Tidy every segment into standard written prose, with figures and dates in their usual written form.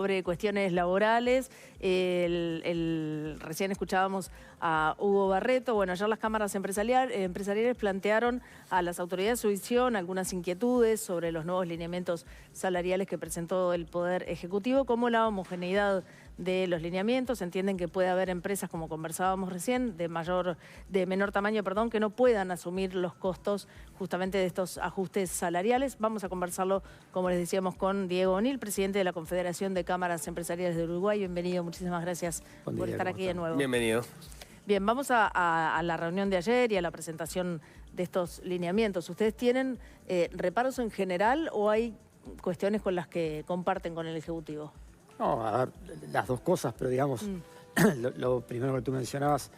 Sobre cuestiones laborales, recién escuchábamos a Hugo Barreto. Bueno, ayer las cámaras empresariales plantearon a las autoridades su visión, algunas inquietudes sobre los nuevos lineamientos salariales que presentó el Poder Ejecutivo, como la homogeneidad de los lineamientos. Entienden que puede haber empresas, como conversábamos recién, de menor tamaño, que no puedan asumir los costos justamente de estos ajustes salariales. Vamos a conversarlo, como les decíamos, con Diego O'Neill, presidente de la Confederación de Cámaras Empresariales de Uruguay. Bienvenido, muchísimas gracias por estar aquí de nuevo. Bienvenido. Bien, vamos a la reunión de ayer y a la presentación de estos lineamientos. ¿Ustedes tienen reparos en general o hay cuestiones con las que comparten con el Ejecutivo? No, a ver, las dos cosas, pero digamos, lo primero que tú mencionabas,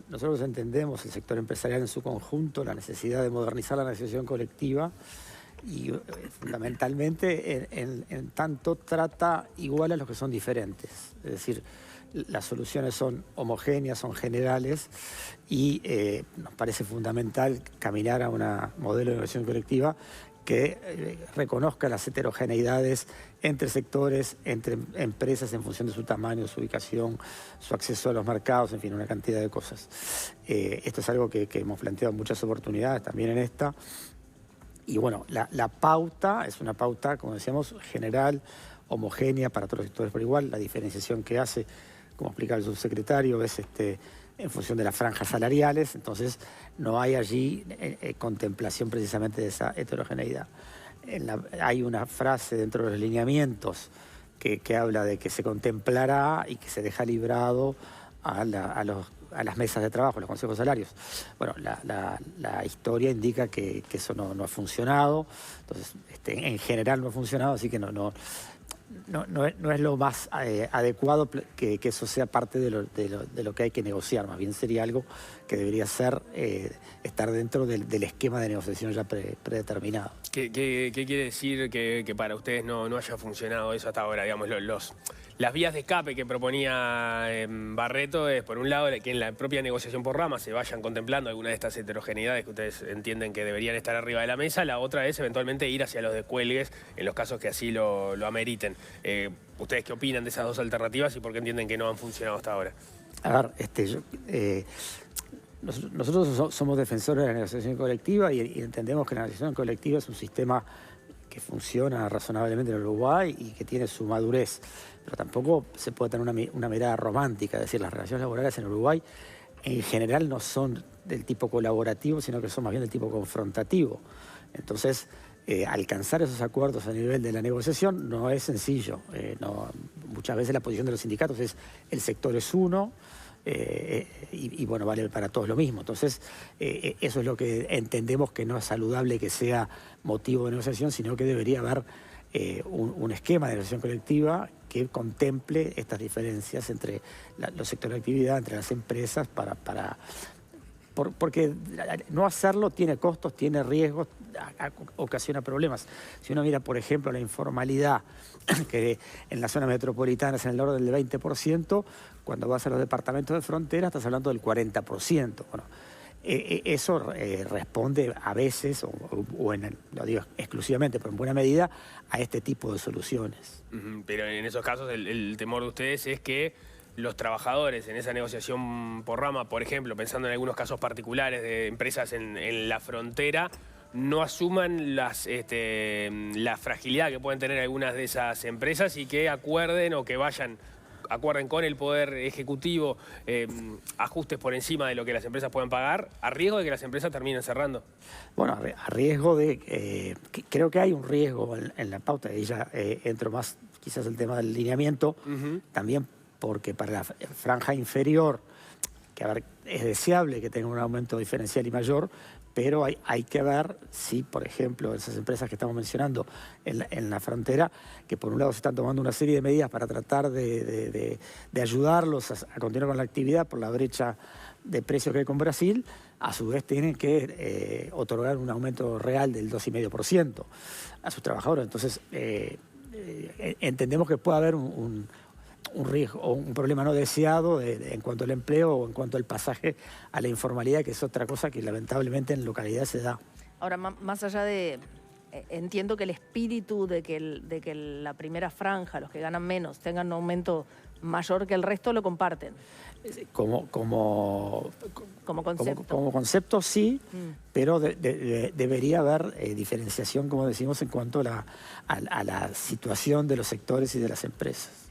nosotros entendemos el sector empresarial en su conjunto, la necesidad de modernizar la negociación colectiva y fundamentalmente en tanto trata igual a los que son diferentes. Es decir, las soluciones son homogéneas, son generales y nos parece fundamental caminar a un modelo de negociación colectiva que reconozca las heterogeneidades entre sectores, entre empresas en función de su tamaño, su ubicación, su acceso a los mercados, en fin, una cantidad de cosas. Esto es algo que hemos planteado en muchas oportunidades, también en esta. Y bueno, la pauta es una pauta, como decíamos, general, homogénea para todos los sectores por igual. La diferenciación que hace, como explicaba el subsecretario, es en función de las franjas salariales, entonces no hay allí contemplación precisamente de esa heterogeneidad. Hay una frase dentro de los lineamientos que habla de que se contemplará y que se deja librado a las mesas de trabajo, a los consejos salarios. Bueno, la historia indica que eso no ha funcionado, entonces en general no ha funcionado, así que no es lo más adecuado que eso sea parte de lo que hay que negociar. Más bien sería algo que debería ser estar dentro del esquema de negociación ya predeterminado. ¿Qué quiere decir que para ustedes no haya funcionado eso hasta ahora? Digamos, las vías de escape que proponía Barreto es, por un lado, que en la propia negociación por ramas se vayan contemplando algunas de estas heterogeneidades que ustedes entienden que deberían estar arriba de la mesa. La otra es eventualmente ir hacia los descuelgues en los casos que así lo ameriten. ¿Ustedes qué opinan de esas dos alternativas y por qué entienden que no han funcionado hasta ahora? A ver, nosotros somos defensores de la negociación colectiva y entendemos que la negociación colectiva es un sistema que funciona razonablemente en Uruguay y que tiene su madurez. Pero tampoco se puede tener una mirada romántica, es decir, las relaciones laborales en Uruguay en general no son del tipo colaborativo, sino que son más bien del tipo confrontativo. Entonces, alcanzar esos acuerdos a nivel de la negociación no es sencillo. Muchas veces la posición de los sindicatos es el sector es uno, y bueno, vale para todos lo mismo. Entonces, eso es lo que entendemos que no es saludable que sea motivo de negociación, sino que debería haber un esquema de negociación colectiva que contemple estas diferencias entre los sectores de actividad, entre las empresas, porque no hacerlo tiene costos, tiene riesgos, ocasiona problemas. Si uno mira, por ejemplo, la informalidad, que en la zona metropolitana es en el orden del 20%, cuando vas a los departamentos de frontera estás hablando del 40%. Bueno, eso responde a veces, no digo exclusivamente, pero en buena medida, a este tipo de soluciones. Pero en esos casos el temor de ustedes es que los trabajadores en esa negociación por rama, por ejemplo, pensando en algunos casos particulares de empresas en la frontera, no asuman la fragilidad que pueden tener algunas de esas empresas y que acuerden o que acuerden con el Poder Ejecutivo ajustes por encima de lo que las empresas pueden pagar, a riesgo de que las empresas terminen cerrando. Bueno, a riesgo de... creo que hay un riesgo en la pauta, y ya entro más quizás el tema del lineamiento, también porque para la franja inferior, que a ver, es deseable que tenga un aumento diferencial y mayor, pero hay que ver si, por ejemplo, esas empresas que estamos mencionando en la frontera, que por un lado se están tomando una serie de medidas para tratar de ayudarlos a continuar con la actividad por la brecha de precios que hay con Brasil, a su vez tienen que otorgar un aumento real del 2,5% a sus trabajadores. Entonces, entendemos que puede haber un riesgo o un problema no deseado en cuanto al empleo o en cuanto al pasaje a la informalidad, que es otra cosa que lamentablemente en localidades se da. Ahora, más allá de entiendo que el espíritu de que la primera franja, los que ganan menos, tengan un aumento mayor que el resto, lo comparten. Como concepto. Como concepto sí, pero debería haber diferenciación, como decimos, en cuanto a la situación de los sectores y de las empresas.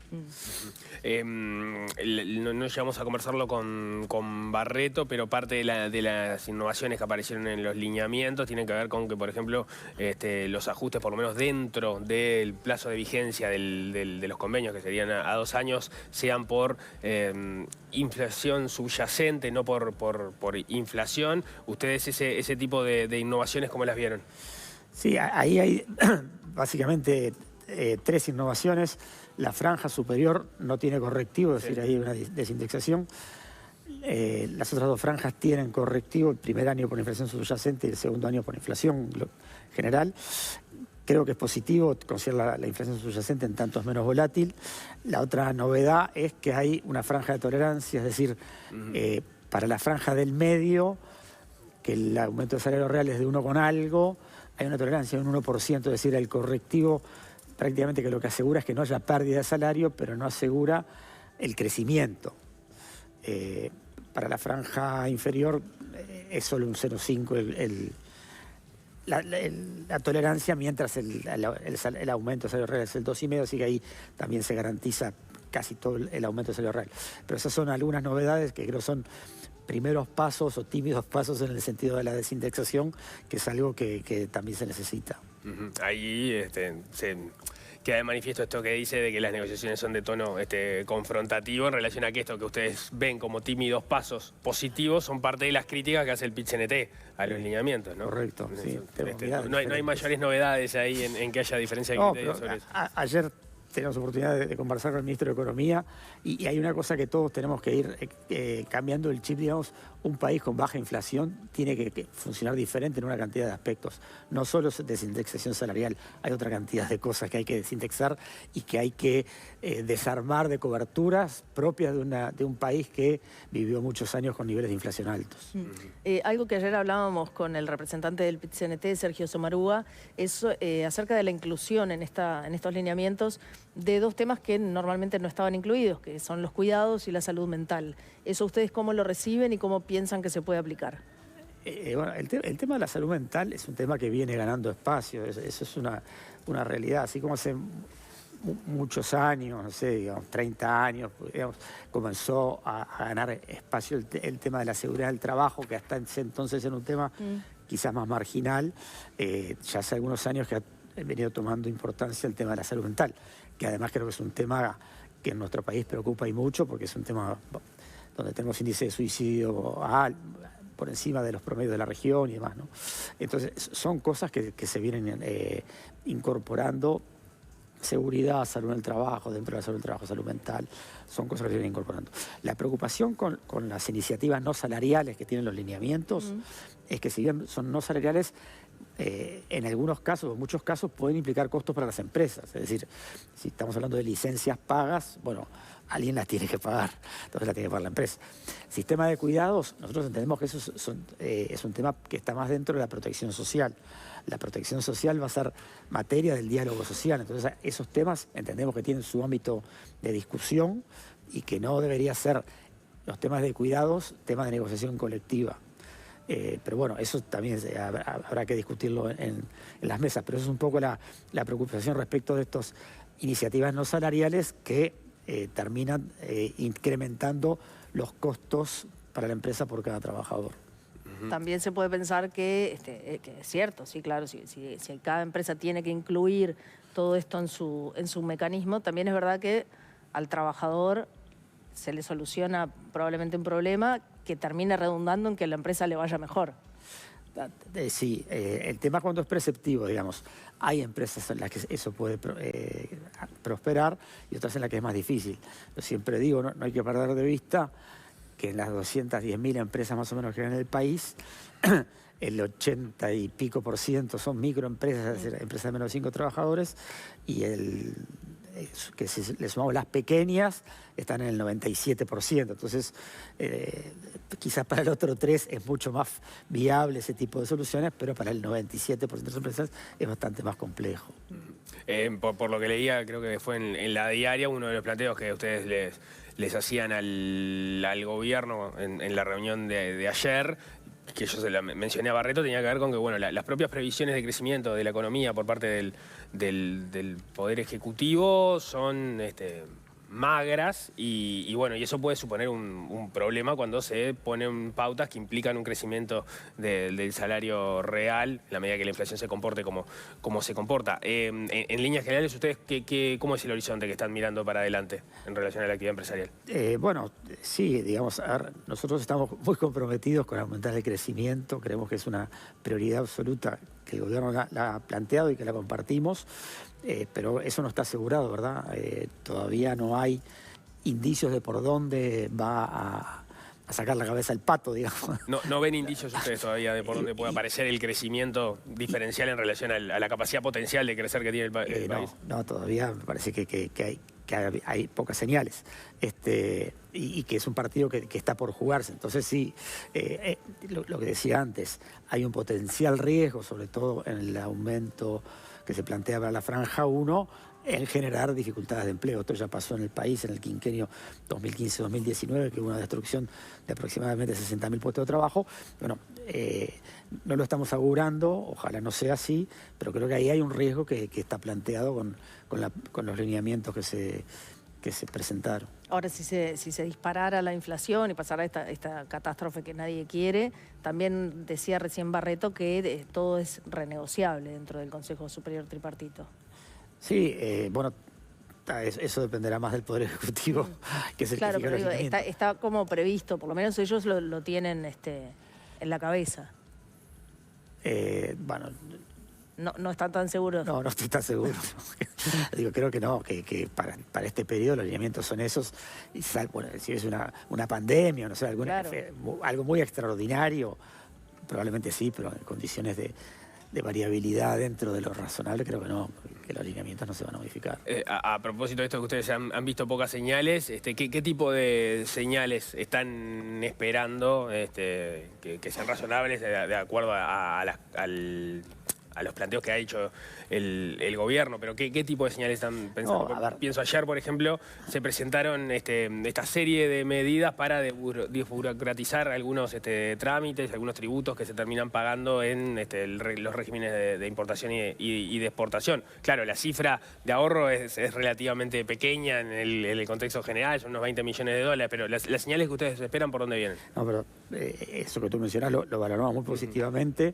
No llegamos a conversarlo con Barreto, pero parte de las innovaciones que aparecieron en los lineamientos tienen que ver con que, por ejemplo, los ajustes, por lo menos dentro del plazo de vigencia de los convenios, que serían a 2 años, sean por inflación subyacente, no por inflación. ¿Ustedes ese tipo de innovaciones cómo las vieron? Sí, ahí hay básicamente 3 innovaciones. La franja superior no tiene correctivo, es decir, hay una desindexación. Las otras 2 franjas tienen correctivo, el primer año por inflación subyacente y el segundo año por inflación general. Creo que es positivo considerar la inflación subyacente, en tanto es menos volátil. La otra novedad es que hay una franja de tolerancia, es decir, para la franja del medio, que el aumento de salario real es de 1 con algo, hay una tolerancia de un 1%, es decir, el correctivo prácticamente que lo que asegura es que no haya pérdida de salario, pero no asegura el crecimiento. Para la franja inferior es solo un 0,5 la tolerancia, mientras el aumento de salario real es el 2,5, así que ahí también se garantiza casi todo el aumento de salario real. Pero esas son algunas novedades que creo son primeros pasos o tímidos pasos en el sentido de la desindexación, que es algo que también se necesita. Ahí se queda de manifiesto esto que dice de que las negociaciones son de tono confrontativo en relación a que esto que ustedes ven como tímidos pasos positivos son parte de las críticas que hace el PIT-CNT a los lineamientos, ¿no? Correcto, sí. No hay mayores novedades ahí en que haya diferencia de criterios sobre eso. Ayer tenemos oportunidad de conversar con el ministro de Economía y hay una cosa que todos tenemos que ir cambiando el chip, digamos. Un país con baja inflación tiene que funcionar diferente en una cantidad de aspectos. No solo es desindexación salarial, hay otra cantidad de cosas que hay que desindexar y que hay que desarmar de coberturas propias de un país que vivió muchos años con niveles de inflación altos. Algo que ayer hablábamos con el representante del PIT-CNT, Sergio Somarúa, es acerca de la inclusión en estos lineamientos de 2 temas que normalmente no estaban incluidos, que son los cuidados y la salud mental. ¿Eso ustedes cómo lo reciben y cómo piensan que se puede aplicar? Bueno, el tema de la salud mental es un tema que viene ganando espacio, eso es una realidad, así como hace muchos años, no sé, digamos, 30 años, digamos, comenzó a ganar espacio el tema de la seguridad del trabajo, que hasta entonces era un tema quizás más marginal. Ya hace algunos años que ha venido tomando importancia el tema de la salud mental, que además creo que es un tema que en nuestro país preocupa y mucho, porque es un tema donde tenemos índice de suicidio por encima de los promedios de la región y demás, ¿no? Entonces, son cosas que se vienen incorporando. Seguridad, salud en el trabajo, dentro de la salud del trabajo, salud mental, son cosas que se vienen incorporando. La preocupación con las iniciativas no salariales que tienen los lineamientos es que si bien son no salariales, en algunos casos, en muchos casos, pueden implicar costos para las empresas. Es decir, si estamos hablando de licencias pagas, bueno, alguien las tiene que pagar, entonces la tiene que pagar la empresa. Sistema de cuidados, nosotros entendemos que eso es un tema que está más dentro de la protección social. La protección social va a ser materia del diálogo social, entonces esos temas entendemos que tienen su ámbito de discusión y que no debería ser los temas de cuidados, temas de negociación colectiva. Pero bueno, eso también habrá que discutirlo en las mesas, pero eso es un poco la preocupación respecto de estas iniciativas no salariales que terminan incrementando los costos para la empresa por cada trabajador. También se puede pensar que es cierto, sí, claro, si cada empresa tiene que incluir todo esto en su mecanismo, también es verdad que al trabajador se le soluciona probablemente un problema que termina redundando en que a la empresa le vaya mejor. Sí, el tema cuando es preceptivo, digamos, hay empresas en las que eso puede prosperar y otras en las que es más difícil. Yo siempre digo, no hay que perder de vista que en las 210.000 empresas más o menos que hay en el país, el 80 y pico % son microempresas, es decir, empresas de menos de 5 trabajadores, y que si le sumamos las pequeñas, están en el 97%. Entonces, quizás para el otro 3 es mucho más viable ese tipo de soluciones, pero para el 97% de las empresas es bastante más complejo. Por lo que leía, creo que fue en la diaria, uno de los planteos que ustedes les hacían al gobierno en la reunión de ayer, que yo se la mencioné a Barreto, tenía que ver con que bueno, las propias previsiones de crecimiento de la economía por parte del Poder Ejecutivo son magras y bueno, y eso puede suponer un problema cuando se ponen pautas que implican un crecimiento del salario real, en la medida que la inflación se comporte como se comporta. En líneas generales, ¿ustedes cómo es el horizonte que están mirando para adelante en relación a la actividad empresarial? Bueno, sí, digamos, nosotros estamos muy comprometidos con aumentar el crecimiento, creemos que es una prioridad absoluta que el gobierno la ha planteado y que la compartimos, pero eso no está asegurado, ¿verdad? Todavía no hay indicios de por dónde va a sacar la cabeza el pato, digamos. ¿No ven indicios ustedes todavía de por dónde puede aparecer el crecimiento diferencial en relación a la capacidad potencial de crecer que tiene el país? No, todavía me parece que hay pocas señales. Y que es un partido que está por jugarse. Entonces sí, lo que decía antes, hay un potencial riesgo, sobre todo en el aumento que se plantea para la franja 1, en generar dificultades de empleo. Esto ya pasó en el país en el quinquenio 2015-2019, que hubo una destrucción de aproximadamente 60.000 puestos de trabajo. Bueno, no lo estamos augurando, ojalá no sea así, pero creo que ahí hay un riesgo que está planteado con los lineamientos que se presentaron. Ahora, si se disparara la inflación y pasara esta catástrofe que nadie quiere, también decía recién Barreto que todo es renegociable dentro del Consejo Superior Tripartito. Sí, bueno, eso dependerá más del Poder Ejecutivo, que es el claro, que fija pero los lineamientos. está como previsto, por lo menos ellos lo tienen en la cabeza. Bueno, no están tan seguros. No estoy tan seguro. Digo, creo que no, que para este periodo los lineamientos son esos. Y bueno, si es una pandemia, no sé, Claro. algo muy extraordinario, probablemente sí, pero en condiciones de variabilidad dentro de lo razonable, creo que no, que los lineamientos no se van a modificar. A propósito de esto que ustedes han visto pocas señales, ¿qué tipo de señales están esperando que sean razonables de acuerdo a los planteos que ha hecho el gobierno? Pero ¿qué tipo de señales están pensando? No, Pienso ayer, por ejemplo, se presentaron esta serie de medidas para desburocratizar algunos trámites, algunos tributos que se terminan pagando en los regímenes de importación y de exportación. Claro, la cifra de ahorro es relativamente pequeña en el contexto general, son unos 20 millones de dólares, pero las señales que ustedes esperan, ¿por dónde vienen? No, pero eso que tú mencionás lo valoramos muy positivamente.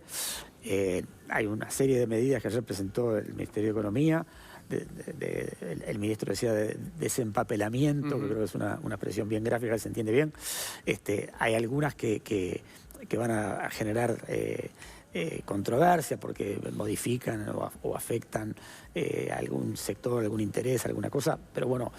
Hay una serie de medidas que ayer presentó el Ministerio de Economía, el ministro decía de desempapelamiento, que creo que es una expresión bien gráfica, que se entiende bien. Hay algunas que van a generar controversia porque modifican o afectan algún sector, algún interés, alguna cosa, pero bueno,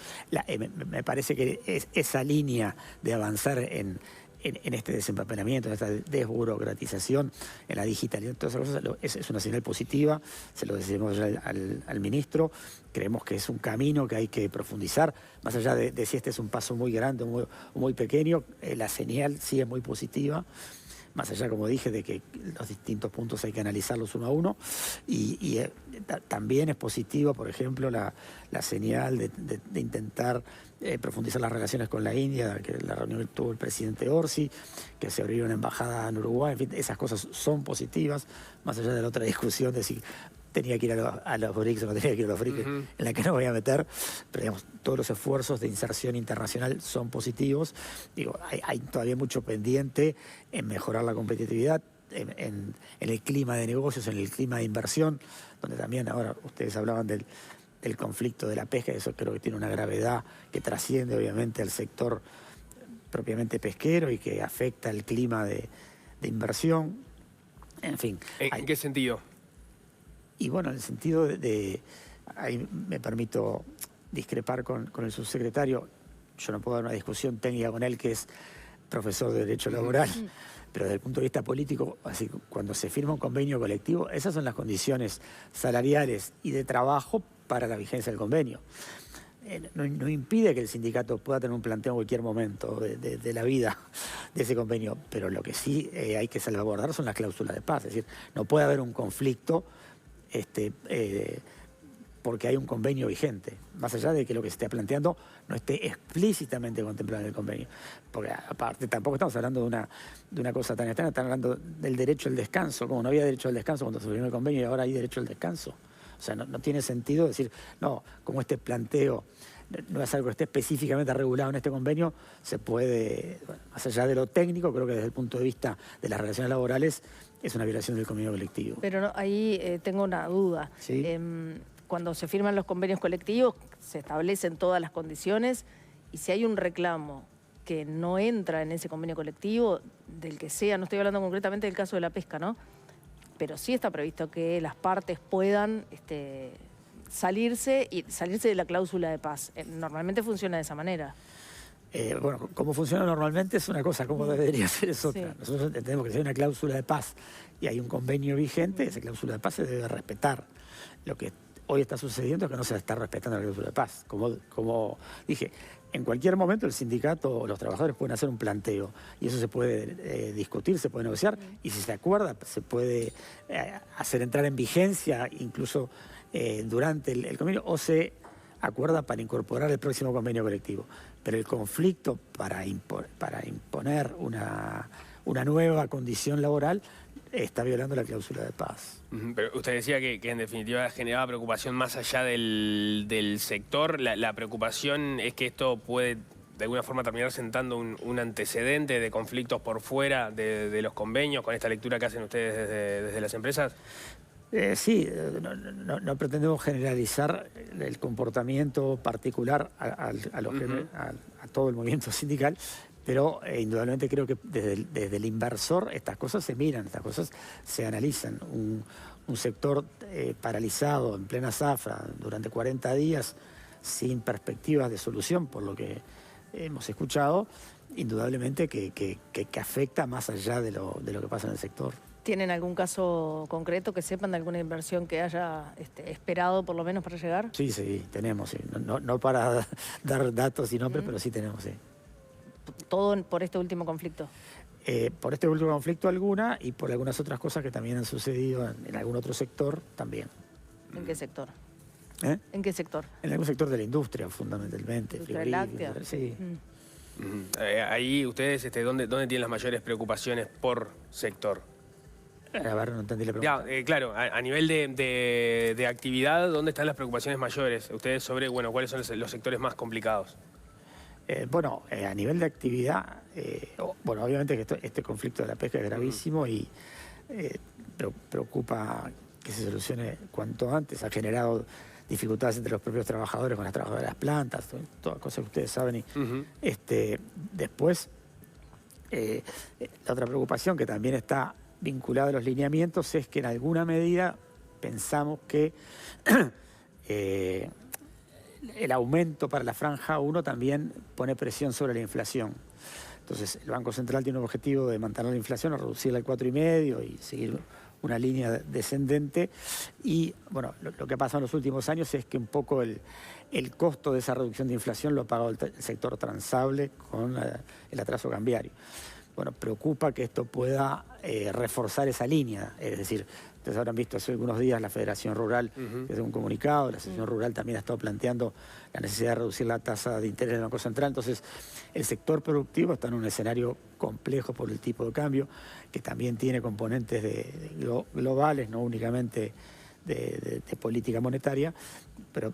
me parece que esa línea de avanzar en este desempapelamiento, en esta desburocratización, en la digitalización, todas esas cosas, es una señal positiva, se lo decimos ya al ministro, creemos que es un camino que hay que profundizar, más allá de si este es un paso muy grande o muy pequeño, la señal sí es muy positiva, más allá, como dije, de que los distintos puntos hay que analizarlos uno a uno, y también es positiva, por ejemplo, la señal de intentar profundizar las relaciones con la India, que la reunión que tuvo el presidente Orsi, que se abrió una embajada en Uruguay, en fin, esas cosas son positivas, más allá de la otra discusión de si tenía que ir a los BRICS o no tenía que ir a los BRICS, en la que no voy a meter, pero digamos, todos los esfuerzos de inserción internacional son positivos. Digo, hay todavía mucho pendiente en mejorar la competitividad, en el clima de negocios, en el clima de inversión, donde también ahora ustedes hablaban del conflicto de la pesca, eso creo que tiene una gravedad que trasciende obviamente al sector propiamente pesquero y que afecta el clima de inversión. En fin. ¿En qué sentido? Y bueno, en el sentido ahí me permito discrepar con el subsecretario. Yo no puedo dar una discusión técnica con él, que es profesor de Derecho Laboral, pero desde el punto de vista político, así, cuando se firma un convenio colectivo, esas son las condiciones salariales y de trabajo para la vigencia del convenio. no impide que el sindicato pueda tener un planteo en cualquier momento de la vida de ese convenio, pero lo que sí hay que salvaguardar son las cláusulas de paz. Es decir, no puede haber un conflicto porque hay un convenio vigente, más allá de que lo que se esté planteando no esté explícitamente contemplado en el convenio. Porque aparte tampoco estamos hablando de una cosa tan extraña, estamos hablando del derecho al descanso, como no había derecho al descanso cuando se firmó el convenio y ahora hay derecho al descanso. O sea, no tiene sentido decir, no, como este planteo no es algo que esté específicamente regulado en este convenio, se puede, bueno, más allá de lo técnico, creo que desde el punto de vista de las relaciones laborales es una violación del convenio colectivo. Pero no, ahí tengo una duda. ¿Sí? Cuando se firman los convenios colectivos, se establecen todas las condiciones y si hay un reclamo que no entra en ese convenio colectivo, del que sea, no estoy hablando concretamente del caso de la pesca, ¿no? Pero sí está previsto que las partes puedan salirse de la cláusula de paz. Normalmente funciona de esa manera. Bueno, cómo funciona normalmente es una cosa, cómo debería ser es otra. Sí. Nosotros entendemos que si hay una cláusula de paz y hay un convenio vigente, esa cláusula de paz se debe respetar. Lo que hoy está sucediendo es que no se está respetando la cláusula de paz. Como dije, en cualquier momento el sindicato o los trabajadores pueden hacer un planteo y eso se puede discutir, se puede negociar y si se acuerda se puede hacer entrar en vigencia incluso durante el convenio o se acuerda para incorporar el próximo convenio colectivo. Pero el conflicto para imponer una nueva condición laboral está violando la cláusula de paz. Pero usted decía que en definitiva generaba preocupación más allá del sector. La preocupación es que esto puede de alguna forma terminar sentando un antecedente de conflictos por fuera de los convenios con esta lectura que hacen ustedes desde las empresas. Sí, no pretendemos generalizar el comportamiento particular a todo el movimiento sindical, pero indudablemente creo que desde el inversor estas cosas se miran, estas cosas se analizan. Un sector paralizado en plena zafra durante 40 días sin perspectivas de solución, por lo que hemos escuchado, indudablemente que afecta más allá de lo que pasa en el sector. ¿Tienen algún caso concreto que sepan de alguna inversión que haya esperado por lo menos para llegar? Sí, tenemos. Sí. No para dar datos y nombres, pero sí tenemos, sí. ¿Todo por este último conflicto? Por este último conflicto alguna y por algunas otras cosas que también han sucedido en algún otro sector también. ¿En qué sector? ¿En qué sector? En algún sector de la industria, fundamentalmente. ¿Industria láctea? Sí. Ahí ustedes, ¿dónde tienen las mayores preocupaciones por sector? A ver, no entendí la pregunta. Claro, a nivel de actividad, ¿dónde están las preocupaciones mayores? Ustedes sobre, bueno, ¿cuáles son los sectores más complicados? A nivel de actividad, obviamente que este conflicto de la pesca es gravísimo y preocupa que se solucione cuanto antes. Ha generado dificultades entre los propios trabajadores con las trabajadoras de las plantas, todas cosas que ustedes saben. Después, la otra preocupación que también está vinculada a los lineamientos es que en alguna medida pensamos que el aumento para la franja 1 también pone presión sobre la inflación. Entonces, el Banco Central tiene un objetivo de mantener la inflación, a reducirla al 4,5 y seguir una línea descendente. Y, bueno, lo que ha pasado en los últimos años es que un poco el costo de esa reducción de inflación lo ha pagado el sector transable con el atraso cambiario. Bueno, preocupa que esto pueda reforzar esa línea, es decir, ustedes habrán visto hace algunos días la Federación Rural, que es un comunicado, la Asociación Rural también ha estado planteando la necesidad de reducir la tasa de interés del Banco Central. Entonces, el sector productivo está en un escenario complejo por el tipo de cambio, que también tiene componentes globales, no únicamente de política monetaria, pero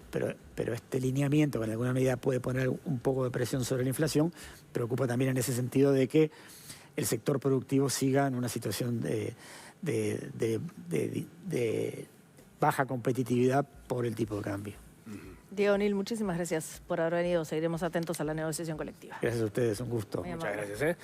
este lineamiento que en alguna medida puede poner un poco de presión sobre la inflación, preocupa también en ese sentido de que el sector productivo siga en una situación de baja competitividad por el tipo de cambio. Diego O'Neill, muchísimas gracias por haber venido. Seguiremos atentos a la negociación colectiva. Gracias a ustedes, un gusto. Muchas gracias.